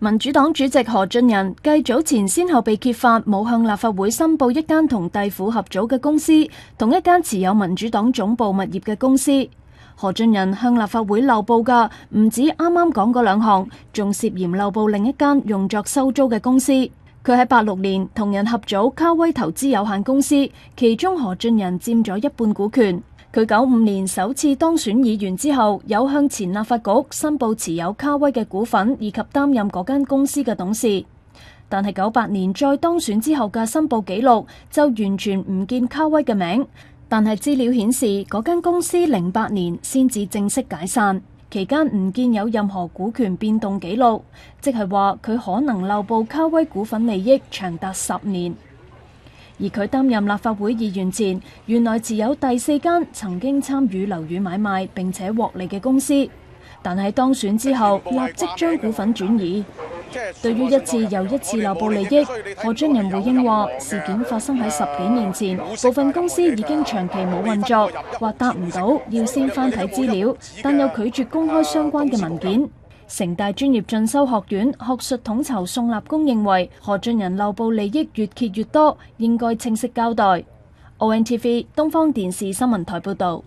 民主黨主席何俊仁繼早前先後被揭發冇向立法會申報一間同弟婦合組嘅公司，同一間持有民主黨總部物業嘅公司。何俊仁向立法會漏報嘅唔止啱啱講嗰兩項，仲涉嫌漏報另一間用作收租嘅公司。佢喺86年同人合組卡威投資有限公司，其中何俊仁佔咗一半股權。佢95年首次當選議員之後，有向前立法局申報持有卡威嘅股份，以及擔任嗰間公司嘅董事。但係98年再當選之後嘅申報記錄就完全唔見卡威嘅名。但係資料顯示，嗰間公司08年先至正式解散，期間唔見有任何股權變動記錄，即係話佢可能漏報卡威股份利益長達10年。而佢擔任立法會議員前，原來持有第4間曾經參與樓宇買賣並且獲利嘅公司，但係當選之後立即將股份轉移。對於一次又一次漏報利益，何俊仁回應話：事件發生喺10幾年前，部分公司已經長期冇運作，或答唔到，要先翻睇資料，但又拒絕公開相關嘅文件。城大專業進修學院學術統籌宋立功認為，何俊仁漏報利益越揭越多，應該清晰交代。ONTV 東方電視新聞台報導。